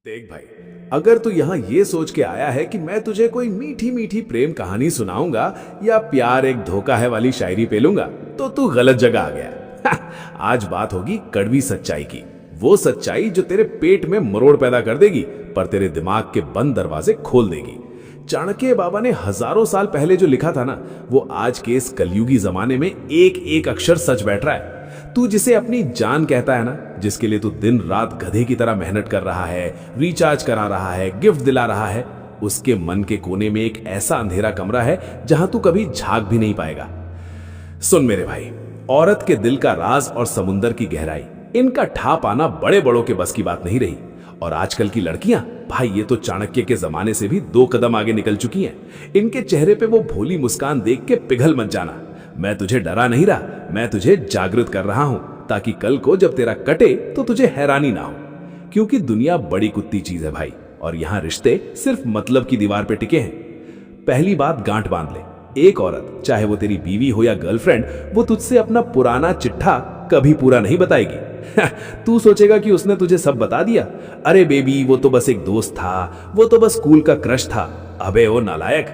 देख भाई, अगर तू यहाँ ये सोच के आया है कि मैं तुझे कोई मीठी मीठी प्रेम कहानी सुनाऊंगा या प्यार एक धोखा है वाली शायरी पेलूंगा, तो तू गलत जगह आ गया। आज बात होगी कड़वी सच्चाई की, वो सच्चाई जो तेरे पेट में मरोड़ पैदा कर देगी पर तेरे दिमाग के बंद दरवाजे खोल देगी। चाणक्य बाबा ने हजारों साल पहले जो लिखा था ना, वो आज के इस कलयुगी जमाने में एक एक अक्षर सच बैठ रहा है। तू जिसे अपनी जान कहता है ना, जिसके लिए तू दिन रात गधे की तरह मेहनत कर रहा है, रिचार्ज करा रहा है, गिफ्ट दिला रहा है, उसके मन के कोने में एक ऐसा अंधेरा कमरा है जहां तू कभी झांक भी नहीं पाएगा। सुन मेरे भाई, औरत के दिल का राज और समुंदर की गहराई, इनका ठा पाना बड़े बड़ों के बस की बात नहीं रही। और आजकल की लड़कियां भाई, ये तो चाणक्य के जमाने से भी 2 कदम आगे निकल चुकी हैं। इनके चेहरे पे वो भोली मुस्कान देख के पिघल मत जाना। मैं तुझे डरा नहीं रहा, मैं तुझे जागृत कर रहा हूं, ताकि कल को जब तेरा कटे तो तुझे हैरानी ना हो। क्योंकि दुनिया बड़ी कुत्ती चीज है भाई, और यहां रिश्ते सिर्फ मतलब की दीवार पे टिके हैं। पहली बात गांठ बांध ले, एक औरत, चाहे वो तेरी बीवी हो या गर्लफ्रेंड, वो तुझसे अपना पुराना चिट्ठा कभी पूरा नहीं बताएगी। तू सोचेगा कि उसने तुझे सब बता दिया। अरे बेबी, वो तो बस एक दोस्त था, वो तो बस स्कूल का क्रश था। अबे ओ नालायक,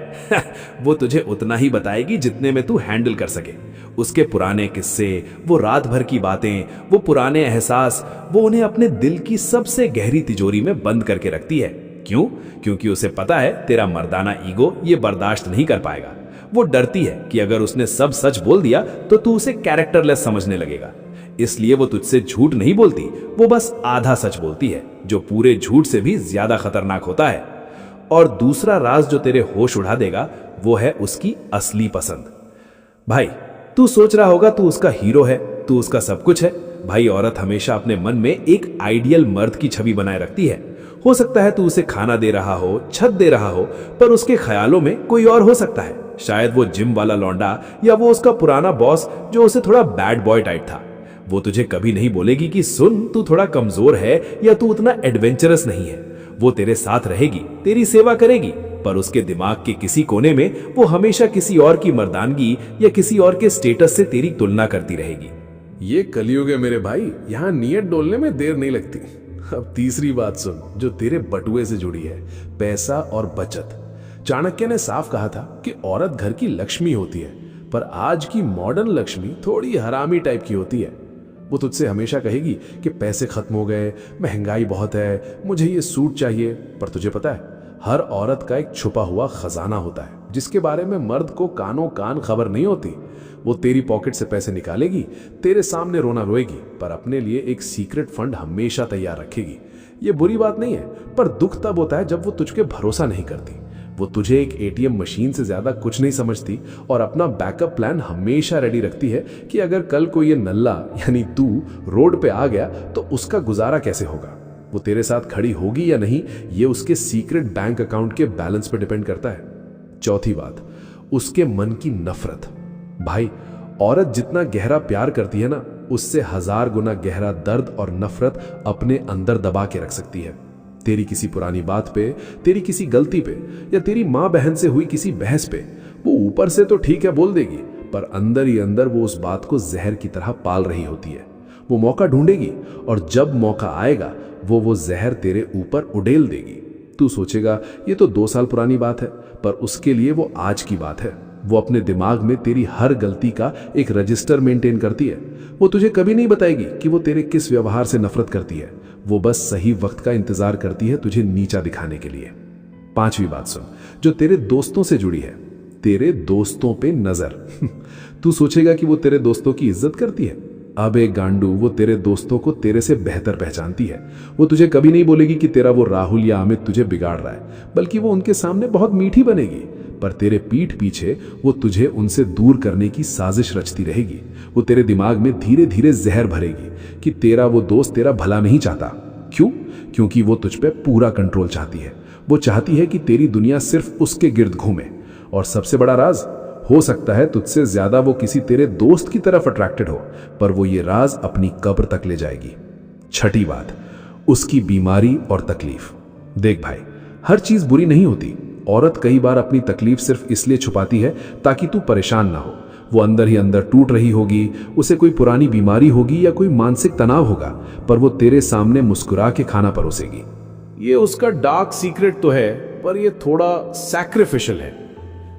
वो तुझे उतना ही बताएगी जितने में तू हैंडल कर सके। उसके पुराने किस्से, वो रात भर की बातें, वो पुराने एहसास, वो उन्हें अपने दिल की सबसे गहरी तिजोरी में बंद करके रखती है। क्यों? क्योंकि उसे पता है तेरा मर्दाना ईगो ये बर्दाश्त नहीं कर पाएगा। वो डरती है कि अगर उसने सब सच बोल दिया तो तू उसे कैरेक्टरलेस समझने लगेगा। इसलिए वो तुझसे झूठ नहीं बोलती, वो बस आधा सच बोलती है, जो पूरे झूठ से भी ज्यादा खतरनाक होता है। और दूसरा राज जो तेरे होश उड़ा देगा, वो है उसकी असली पसंद। भाई, तू सोच रहा होगा तू उसका हीरो है, तू उसका सब कुछ है। भाई, औरत हमेशा अपने मन में एक आइडियल मर्द की छवि बनाए रखती है। हो सकता है तू उसे खाना दे रहा हो, छत दे रहा हो, पर उसके ख्यालों में कोई और हो सकता है। शायद वो जिम वाला लौंडा, या वो उसका पुराना बॉस जो उसे थोड़ा बैड बॉय टाइप था। वो तुझे कभी नहीं बोलेगी कि सुन, तू थोड़ा कमजोर है या तू उतना एडवेंचरस नहीं है। वो तेरे साथ रहेगी, तेरी सेवा करेगी, पर उसके दिमाग के किसी कोने में वो हमेशा किसी और की मर्दानगी या किसी और के स्टेटस से तेरी तुलना करती रहेगी। ये कलयुग है मेरे भाई, यहाँ नियत डोलने में देर नहीं लगती। अब तीसरी बात सुन, जो तेरे बटुए से जुड़ी है, पैसा और बचत। चाणक्य ने साफ कहा था कि औरत घर की लक्ष्मी होती है, पर आज की मॉडर्न लक्ष्मी थोड़ी हरामी टाइप की होती है। वो तुझसे हमेशा कहेगी कि पैसे खत्म हो गए, महंगाई बहुत है, मुझे ये सूट चाहिए। पर तुझे पता है, हर औरत का एक छुपा हुआ खजाना होता है, जिसके बारे में मर्द को कानों कान खबर नहीं होती। वो तेरी पॉकेट से पैसे निकालेगी, तेरे सामने रोना रोएगी, पर अपने लिए एक सीक्रेट फंड हमेशा तैयार रखेगी। ये बुरी बात नहीं है, पर दुख तब होता है जब वो तुझ पे भरोसा नहीं करती। वो तुझे एक एटीएम मशीन से ज्यादा कुछ नहीं समझती, और अपना बैकअप प्लान हमेशा रेडी रखती है कि अगर कल को ये नल्ला यानी तू रोड पे आ गया तो उसका गुजारा कैसे होगा। वो तेरे साथ खड़ी होगी या नहीं, ये उसके सीक्रेट बैंक अकाउंट के बैलेंस पे डिपेंड करता है। चौथी बात, उसके मन की नफरत। भाई, औरत जितना गहरा प्यार करती है ना, उससे 1000 गुना गहरा दर्द और नफरत अपने अंदर दबा के रख सकती है। तेरी किसी पुरानी बात पे, तेरी किसी गलती पे, या तेरी माँ बहन से हुई किसी बहस पे वो ऊपर से तो ठीक है बोल देगी, पर अंदर ही अंदर वो उस बात को जहर की तरह पाल रही होती है। वो मौका ढूंढेगी, और जब मौका आएगा वो जहर तेरे ऊपर उड़ेल देगी। तू सोचेगा ये तो 2 साल पुरानी बात है, पर उसके लिए वो आज की बात है। वो अपने दिमाग में तेरी हर गलती का एक रजिस्टर मेंटेन करती है। वो तुझे कभी नहीं बताएगी कि वो तेरे किस व्यवहार से नफरत करती है। वो बस सही वक्त का इंतजार करती है तुझे नीचा दिखाने के लिए। 5वीं बात सुन, जो तेरे दोस्तों से जुड़ी है, तेरे दोस्तों पे नजर। तू सोचेगा कि वो तेरे दोस्तों की इज्जत करती है। अबे गांडू, वो तेरे दोस्तों को तेरे से बेहतर पहचानती है। वो तुझे कभी नहीं बोलेगी कि तेरा वो राहुल या अमित तुझे बिगाड़ रहा है, बल्कि वो उनके सामने बहुत मीठी बनेगी, पर तेरे पीठ पीछे वो तुझे उनसे दूर करने की साजिश रचती रहेगी। वो तेरे दिमाग में धीरे धीरे जहर भरेगी कि तेरा वो दोस्त तेरा भला नहीं चाहता। क्यों? क्योंकि वो तुझ पे पूरा कंट्रोल चाहती है। वो चाहती है कि तेरी दुनिया सिर्फ उसके गिर्द घूमे। और सबसे बड़ा राज, हो सकता है तुझसे ज्यादा वो किसी तेरे दोस्त की तरफ अट्रैक्टेड हो, पर वो ये राज अपनी कब्र तक ले जाएगी। 6ठी बात, उसकी बीमारी और तकलीफ। देख भाई, हर चीज बुरी नहीं होती। औरत कई बार अपनी तकलीफ सिर्फ इसलिए छुपाती है ताकि तू परेशान ना हो। वो अंदर ही अंदर टूट रही होगी, उसे कोई पुरानी बीमारी होगी या कोई मानसिक तनाव होगा, पर वो तेरे सामने मुस्कुरा के खाना परोसेगी। ये उसका डार्क सीक्रेट तो है, पर ये थोड़ा सैक्रिफिशियल है।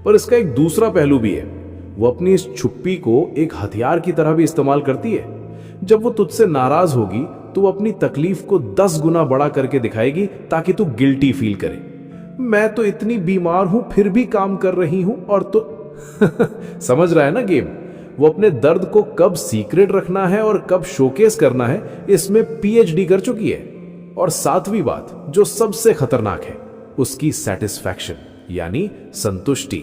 पर इसका एक दूसरा पहलू भी है। वो अपनी इस छुप्पी को एक हथियार की तरह भी इस्तेमाल करती है। जब वो तुझसे नाराज होगी तो वो अपनी तकलीफ को 10 गुना बड़ा करके दिखाएगी ताकि तू गिल्टी फील करे। मैं तो इतनी बीमार हूं फिर भी काम कर रही हूं और तो समझ रहा है ना गेम? वो अपने दर्द को कब सीक्रेट रखना है और कब शोकेस करना है, इसमें पीएचडी कर चुकी है। और सातवीं बात जो सबसे खतरनाक है, उसकी सेटिस्फैक्शन यानी संतुष्टि।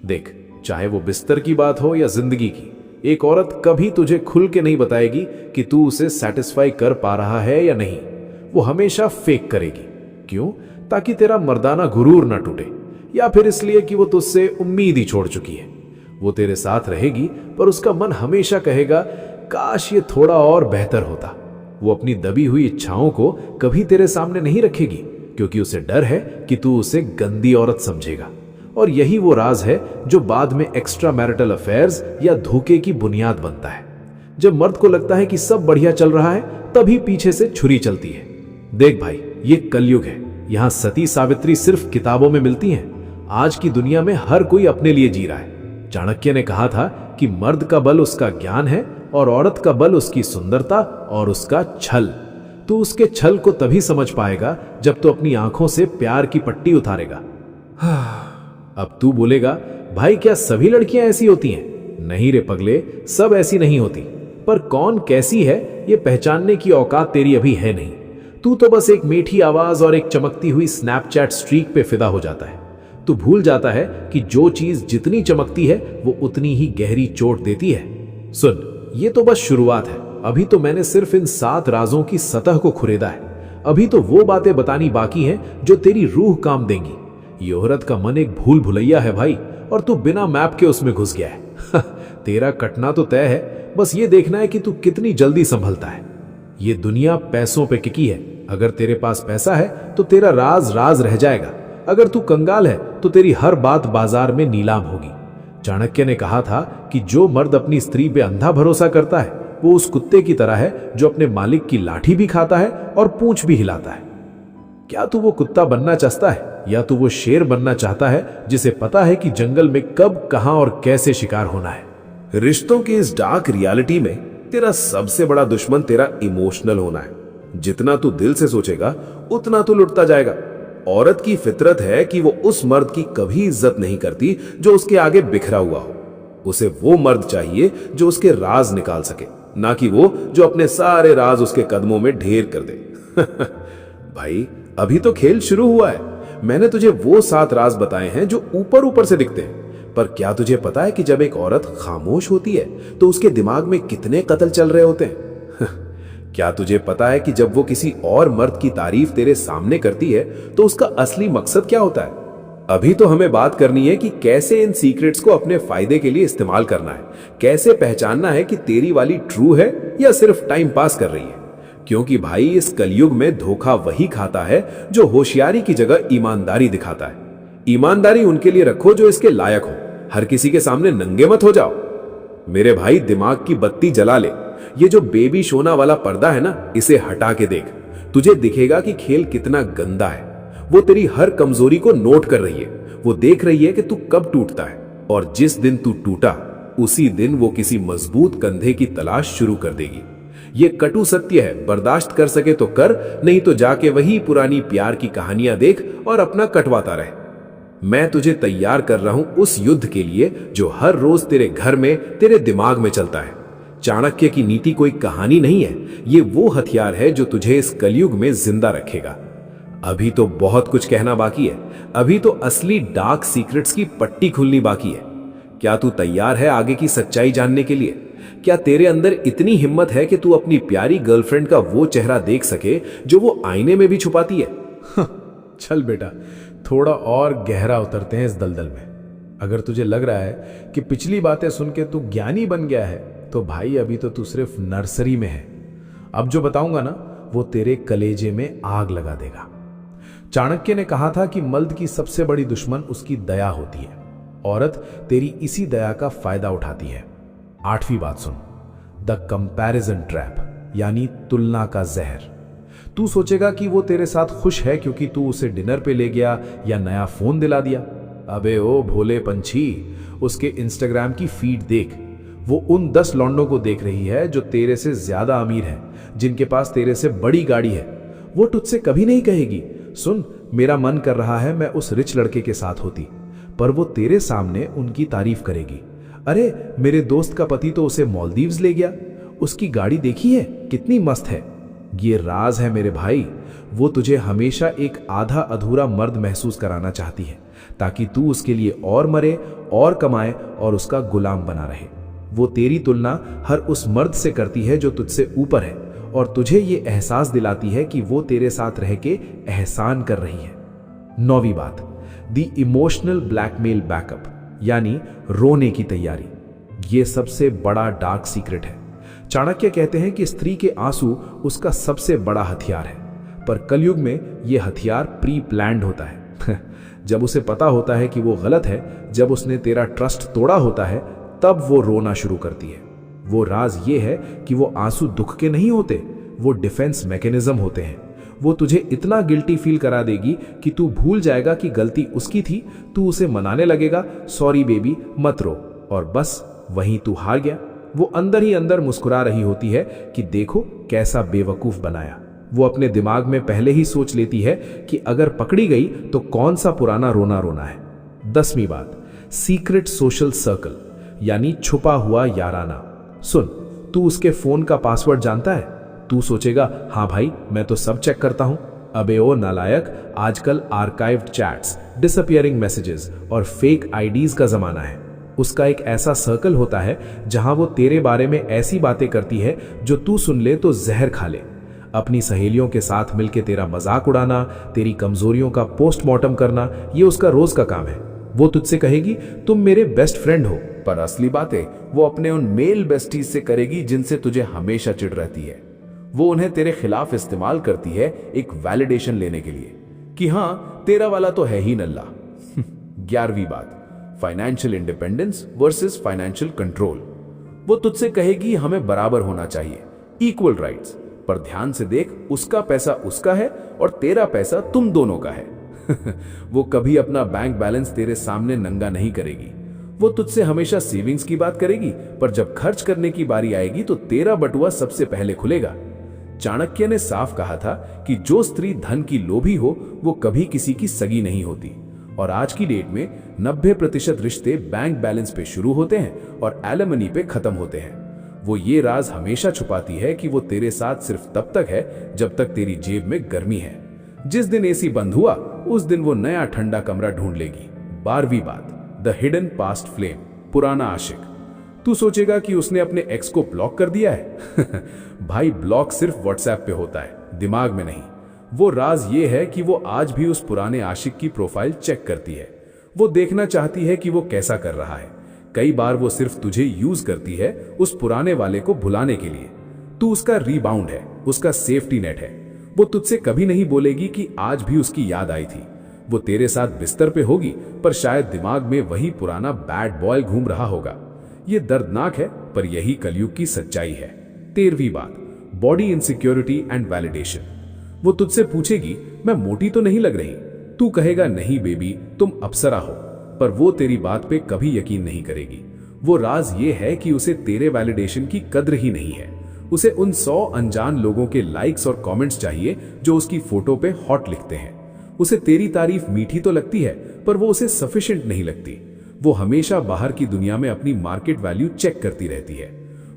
देख, चाहे वो बिस्तर की बात हो या जिंदगी की, एक औरत कभी तुझे खुल के नहीं बताएगी कि तू उसे सेटिस्फाई कर पा रहा है या नहीं। वो हमेशा फेक करेगी। क्यों? ताकि तेरा मर्दाना गुरूर ना टूटे, या फिर इसलिए कि वो तुझसे उम्मीद ही छोड़ चुकी है। वो तेरे साथ रहेगी पर उसका मन हमेशा कहेगा काश ये थोड़ा और बेहतर होता। वो अपनी दबी हुई इच्छाओं को कभी तेरे सामने नहीं रखेगी क्योंकि उसे डर है कि तू उसे गंदी औरत समझेगा। और यही वो राज है जो बाद में एक्स्ट्रा मैरिटल अफेयर्स या धोखे की बुनियाद बनता है। जब मर्द को लगता है कि सब बढ़िया चल रहा है, तभी पीछे से छुरी चलती है। देख भाई, ये कलयुग है। यहां सती सावित्री सिर्फ किताबों में मिलती हैं। आज की दुनिया में हर कोई अपने लिए जी रहा है। चाणक्य ने कहा था कि मर्द का बल उसका ज्ञान है और औरत का बल उसकी सुंदरता और उसका छल। तू उसके छल को तभी समझ पाएगा जब तू अपनी आंखों से प्यार की पट्टी उतारेगा। अब तू बोलेगा, भाई क्या सभी लड़कियां ऐसी होती हैं? नहीं रे पगले, सब ऐसी नहीं होती। पर कौन कैसी है ये पहचानने की औकात तेरी अभी है नहीं। तू तो बस एक मीठी आवाज और एक चमकती हुई स्नैपचैट स्ट्रीक पे फिदा हो जाता है। तू भूल जाता है कि जो चीज जितनी चमकती है वो उतनी ही गहरी चोट देती है। सुन, ये तो बस शुरुआत है। अभी तो मैंने सिर्फ इन 7 राजों की सतह को खुरेदा है। अभी तो वो बातें बतानी बाकी हैं जो तेरी रूह काम देंगी। ये औरत का मन एक भूल भुलैया है भाई, और तू बिना मैप के उसमें घुस गया है। तेरा कटना तो तय है, बस ये देखना है कि तू कितनी जल्दी संभलता है। ये दुनिया पैसों पे टिकी है। अगर तेरे पास पैसा है तो तेरा राज राज रह जाएगा। अगर तू कंगाल है तो तेरी हर बात बाजार में नीलाम होगी। चाणक्य ने कहा था कि जो मर्द अपनी स्त्री पे अंधा भरोसा करता है वो उस कुत्ते की तरह है जो अपने मालिक की लाठी भी खाता है और पूंछ भी हिलाता है। क्या तू वो कुत्ता बनना चाहता है या तू वो शेर बनना चाहता है जिसे पता है कि जंगल में कब, कहां और कैसे शिकार होना है? रिश्तों की इस डार्क रियलिटी में तेरा सबसे बड़ा दुश्मन तेरा इमोशनल होना है। जितना तू दिल से सोचेगा उतना तू लुटता जाएगा। औरत की फितरत है कि वो उस मर्द की कभी इज्जत नहीं करती जो उसके आगे बिखरा हुआ हो। उसे वो मर्द चाहिए जो उसके राज निकाल सके, ना कि वो जो अपने सारे राज उसके कदमों में ढेर कर दे। भाई, अभी तो खेल शुरू हुआ है। मैंने तुझे वो 7 राज बताए हैं जो ऊपर ऊपर से दिखते हैं, पर क्या तुझे पता है कि जब एक औरत खामोश होती है तो उसके दिमाग में कितने कत्ल चल रहे होते हैं? क्या तुझे पता है कि जब वो किसी और मर्द की तारीफ तेरे सामने करती है तो उसका असली मकसद क्या होता है? अभी तो हमें बात करनी है कि कैसे इन सीक्रेट्स को अपने फायदे के लिए इस्तेमाल करना है। कैसे पहचानना है कि तेरी वाली ट्रू है या सिर्फ टाइम पास कर रही है। क्योंकि भाई, इस कलयुग में धोखा वही खाता है जो होशियारी की जगह ईमानदारी दिखाता है। ईमानदारी उनके लिए रखो जो इसके लायक हो। हर किसी के सामने नंगे मत हो जाओ। मेरे भाई, दिमाग की बत्ती जला ले। ये जो बेबी सोना वाला पर्दा है ना, इसे हटा के देख। तुझे दिखेगा कि खेल कितना गंदा है। वो तेरी हर कमजोरी को नोट कर रही है। वो देख रही है कि तू कब टूटता है, और जिस दिन तू टूटा उसी दिन वो किसी मजबूत कंधे की तलाश शुरू कर देगी। ये कटु सत्य है। बर्दाश्त कर सके तो कर, नहीं तो जाके वही पुरानी प्यार की कहानियां देख और अपना कटवाता रहे। मैं तुझे तैयार कर रहा हूं उस युद्ध के लिए जो हर रोज तेरे घर में, तेरे दिमाग में चलता है। चाणक्य की नीति कोई कहानी नहीं है, ये वो हथियार है जो तुझे इस कलयुग में जिंदा रखेगा। अभी तो बहुत कुछ कहना बाकी है। अभी तो असली डार्क सीक्रेट्स की पट्टी खुलनी बाकी है। क्या तू तैयार है आगे की सच्चाई जानने के लिए? क्या तेरे अंदर इतनी हिम्मत है कि तू अपनी प्यारी गर्लफ्रेंड का वो चेहरा देख सके जो वो आईने में भी छुपाती है? चल बेटा, थोड़ा और गहरा उतरते हैं इस दलदल में। अगर तुझे लग रहा है कि पिछली बातें सुन के तू ज्ञानी बन गया है, तो भाई अभी तो तू सिर्फ नर्सरी में है। अब जो बताऊंगा ना, वो तेरे कलेजे में आग लगा देगा। चाणक्य ने कहा था कि मर्द की सबसे बड़ी दुश्मन उसकी दया होती है। औरत तेरी इसी दया का फायदा उठाती है। 8वीं बात सुन, द कंपैरिजन ट्रैप, यानी तुलना का जहर। तू सोचेगा कि वो तेरे साथ खुश है क्योंकि तू उसे डिनर पे ले गया या नया फोन दिला दिया। अबे ओ भोले पंछी, उसके इंस्टाग्राम की फीड देख। वो उन 10 लौंडों को देख रही है जो तेरे से ज्यादा अमीर हैं, जिनके पास तेरे से बड़ी गाड़ी है। वो तुझसे कभी नहीं कहेगी, सुन मेरा मन कर रहा है मैं उस रिच लड़के के साथ होती, पर वो तेरे सामने उनकी तारीफ करेगी। अरे मेरे दोस्त का पति तो उसे मालदीव्स ले गया, उसकी गाड़ी देखी है कितनी मस्त है। ये राज है मेरे भाई, वो तुझे हमेशा एक आधा अधूरा मर्द महसूस कराना चाहती है ताकि तू उसके लिए और मरे और कमाए और उसका गुलाम बना रहे। वो तेरी तुलना हर उस मर्द से करती है जो तुझसे ऊपर है और तुझे ये एहसास दिलाती है कि वो तेरे साथ रह के एहसान कर रही है। 9वीं बात, द इमोशनल ब्लैकमेल बैकअप, यानी रोने की तैयारी। ये सबसे बड़ा डार्क सीक्रेट है। चाणक्य कहते हैं कि स्त्री के आंसू उसका सबसे बड़ा हथियार है, पर कलयुग में यह हथियार प्री प्लान्ड होता है। जब उसे पता होता है कि वो गलत है, जब उसने तेरा ट्रस्ट तोड़ा होता है, तब वो रोना शुरू करती है। वो राज ये है कि वो आंसू दुख के नहीं होते, वो डिफेंस मैकेनिज्म होते हैं। वो तुझे इतना गिल्टी फील करा देगी कि तू भूल जाएगा कि गलती उसकी थी, तू उसे मनाने लगेगा, सॉरी बेबी मत रो, और बस वहीं तू हार गया। वो अंदर ही अंदर मुस्कुरा रही होती है कि देखो कैसा बेवकूफ बनाया। वो अपने दिमाग में पहले ही सोच लेती है कि अगर पकड़ी गई तो कौन सा पुराना रोना रोना है। 10वीं बात, सीक्रेट सोशल सर्कल, यानी छुपा हुआ याराना। सुन, तू उसके फोन का पासवर्ड जानता है? तू सोचेगा हाँ भाई मैं तो सब चेक करता हूं। अबे ओ नालायक, आजकल आर्काइव्ड चैट्स, डिसअपियरिंग मैसेजेस और फेक आईडीज का जमाना है। उसका एक ऐसा सर्कल होता है जहां वो तेरे बारे में ऐसी बातें करती है जो तू सुन ले तो जहर खा ले। अपनी सहेलियों के साथ मिलकर तेरा मजाक उड़ाना, तेरी कमजोरियों का पोस्टमार्टम करना, ये उसका रोज का काम है। वो तुझसे कहेगी तुम मेरे बेस्ट फ्रेंड हो, पर असली बातें वो अपने उन मेल बेस्टीज से करेगी जिनसे तुझे हमेशा चिढ़ रहती है। वो उन्हें तेरे खिलाफ इस्तेमाल करती है एक वैलिडेशन लेने के लिए कि हाँ तेरा वाला तो है ही नल्ला। 11वीं बात, financial independence versus financial control. वो तुझसे कहेगी हमें बराबर होना चाहिए, इक्वल राइट्स, पर ध्यान से देख उसका पैसा उसका है और तेरा पैसा तुम दोनों का है। वो कभी अपना बैंक बैलेंस तेरे सामने नंगा नहीं करेगी। वो तुझसे हमेशा सेविंग्स की बात करेगी, पर जब खर्च करने की बारी आएगी तो तेरा बटुआ सबसे पहले खुलेगा। चाणक्य ने साफ कहा था कि जो स्त्री धन की लोभी हो वो कभी किसी की सगी नहीं होती, और आज की डेट में 90% रिश्ते बैंक बैलेंस पे शुरू होते हैं और एलिमनी पे खत्म होते हैं। वो ये राज हमेशा छुपाती है कि वो तेरे साथ सिर्फ तब तक है जब तक तेरी जेब में गर्मी है। जिस दिन एसी बंद हुआ उस दिन वो नया ठंडा कमरा ढूंढ लेगी। 12वीं बात, द हिडन पास्ट फ्लेम, पुराना आशिक। तू सोचेगा कि उसने अपने एक्स को ब्लॉक कर दिया है। भाई ब्लॉक सिर्फ व्हाट्सएप पे होता है, दिमाग में नहीं। वो राज ये है कि वो आज भी उस पुराने आशिक की प्रोफाइल चेक करती है। वो देखना चाहती है कि वो कैसा कर रहा है। कई बार वो सिर्फ तुझे यूज करती है उस पुराने वाले को भुलाने के लिए। तू उसका रीबाउंड है, उसका सेफ्टी नेट है। वो तुझसे कभी नहीं बोलेगी कि आज भी उसकी याद आई थी। वो तेरे साथ बिस्तर पे होगी, पर शायद दिमाग में वही पुराना बैड बॉय घूम रहा होगा। ये दर्दनाक है, पर यही कलयुग की सच्चाई है। 13वीं बात, बॉडी इनसिक्योरिटी एंड वैलिडेशन। वो तुझसे पूछेगी मैं मोटी तो नहीं लग रही? तू कहेगा नहीं बेबी तुम अप्सरा हो, पर वो तेरी बात पे कभी यकीन नहीं करेगी। वो राज ये है कि उसे तेरे वैलिडेशन की कद्र ही नहीं है। उसे उन 100 अनजान लोगों के लाइक्स और कमेंट्स चाहिए जो उसकी फोटो पे हॉट लिखते हैं। उसे तेरी तारीफ मीठी तो लगती है, पर वो उसे सफिशिएंट नहीं लगती। वो हमेशा बाहर की दुनिया में अपनी मार्केट वैल्यू चेक करती रहती है।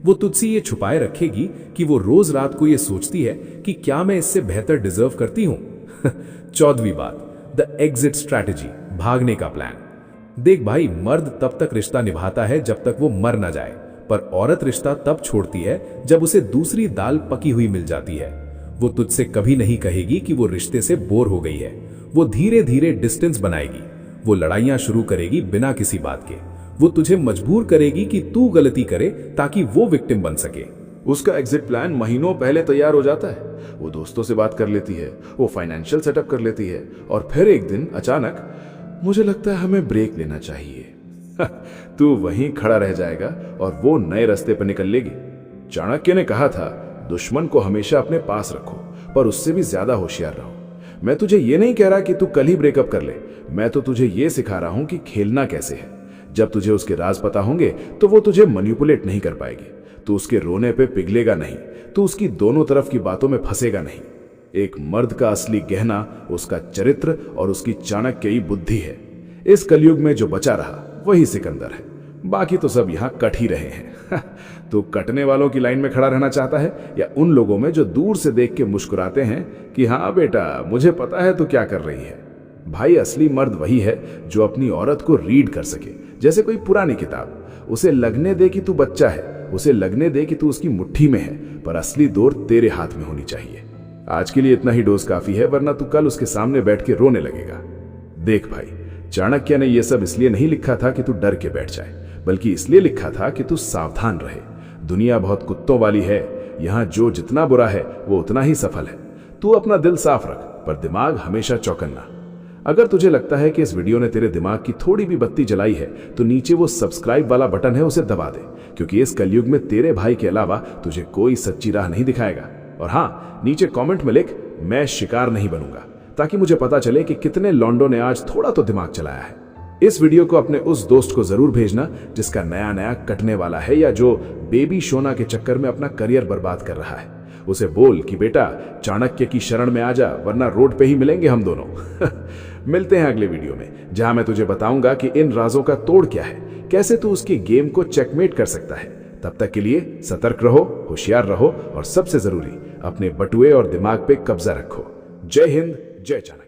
वो तुझसे ये छुपाए रखेगी कि वो रोज रात को ये सोचती है कि क्या मैं इससे बेहतर डिजर्व करती हूं। 14वीं बात, द एग्जिट स्ट्रैटेजी, भागने का प्लान। देख भाई, मर्द तब तक रिश्ता निभाता है जब तक वो मर ना जाए, पर औरत रिश्ता तब छोड़ती है जब उसे दूसरी दाल पकी हुई मिल जाती है। वो तुझसे कभी नहीं कहेगी कि वो रिश्ते से बोर हो गई है। वो धीरे धीरे डिस्टेंस बनाएगी। वो लड़ाइयां शुरू करेगी बिना किसी बात के। वो तुझे मजबूर करेगी कि तू गलती करे ताकि वो विक्टिम बन सके। उसका एग्जिट प्लान महीनों पहले तैयार हो जाता है। वो दोस्तों से बात कर लेती है, वो फाइनेंशियल सेटअप कर लेती है, और फिर एक दिन अचानक मुझे लगता है हमें ब्रेक लेना चाहिए। तू वहीं खड़ा रह जाएगा और वो नए रास्ते पर निकल लेगी। चाणक्य ने कहा था दुश्मन को हमेशा अपने पास रखो, पर उससे भी ज्यादा होशियार रहो। मैं तुझे ये नहीं कह रहा कि तू कल ही ब्रेकअप कर ले, मैं तो तुझे ये सिखा रहा हूं कि खेलना कैसे है। जब तुझे उसके राज पता होंगे तो वो तुझे मैनिपुलेट नहीं कर पाएगी। तू उसके रोने पे पिघलेगा नहीं, तू उसकी दोनों तरफ की बातों में फंसेगा नहीं। एक मर्द का असली गहना उसका चरित्र और उसकी चाणक्ययी बुद्धि है। इस कलयुग में जो बचा रहा वही सिकंदर है, बाकी तो सब यहां कट ही रहे हैं। तो कटने वालों की लाइन में खड़ा रहना चाहता है या उन लोगों में जो दूर से देख के मुस्कुराते हैं कि हाँ बेटा मुझे पता है तू क्या कर रही है। भाई असली मर्द वही है जो अपनी औरत को रीड कर सके, जैसे कोई पुरानी किताब। उसे लगने दे कि तू बच्चा है, उसे लगने दे कि तू उसकी मुट्ठी में है, पर असली डोर तेरे हाथ में होनी चाहिए। आज के लिए इतना ही डोज काफी है, वरना तू कल उसके सामने बैठ के रोने लगेगा। देख भाई, चाणक्य ने यह सब इसलिए नहीं लिखा था कि तू डर के बैठ जाए, बल्कि इसलिए लिखा था कि तू सावधान रहे। दुनिया बहुत कुत्तों वाली है, यहां जो जितना बुरा है वो उतना ही सफल है। तू अपना दिल साफ रख, पर दिमाग हमेशा चौकन्ना। अगर तुझे लगता है कि इस वीडियो ने तेरे दिमाग की थोड़ी भी बत्ती जलाई है तो नीचे वो सब्सक्राइब वाला बटन है, उसे दबा दे, क्योंकि इस कलयुग में तेरे भाई के अलावा तुझे कोई सच्ची राह नहीं दिखाएगा। और हाँ, नीचे कमेंट में लिख मैं शिकार नहीं बनूंगा, ताकि मुझे पता चले कि कितने लॉन्डो ने आज थोड़ा तो दिमाग चलाया है। इस वीडियो को अपने उस दोस्त को जरूर भेजना जिसका नया नया कटने वाला है या जो बेबी शोना के चक्कर में अपना करियर बर्बाद कर रहा है। उसे बोल कि बेटा चाणक्य की शरण में आ जा, वरना रोड पे ही मिलेंगे हम दोनों। मिलते हैं अगले वीडियो में, जहां मैं तुझे बताऊंगा कि इन राजों का तोड़ क्या है, कैसे तू उसकी गेम को चेकमेट कर सकता है। तब तक के लिए सतर्क रहो, होशियार रहो और सबसे जरूरी अपने बटुए और दिमाग पे कब्जा रखो। जय हिंद, जय चाणक्य।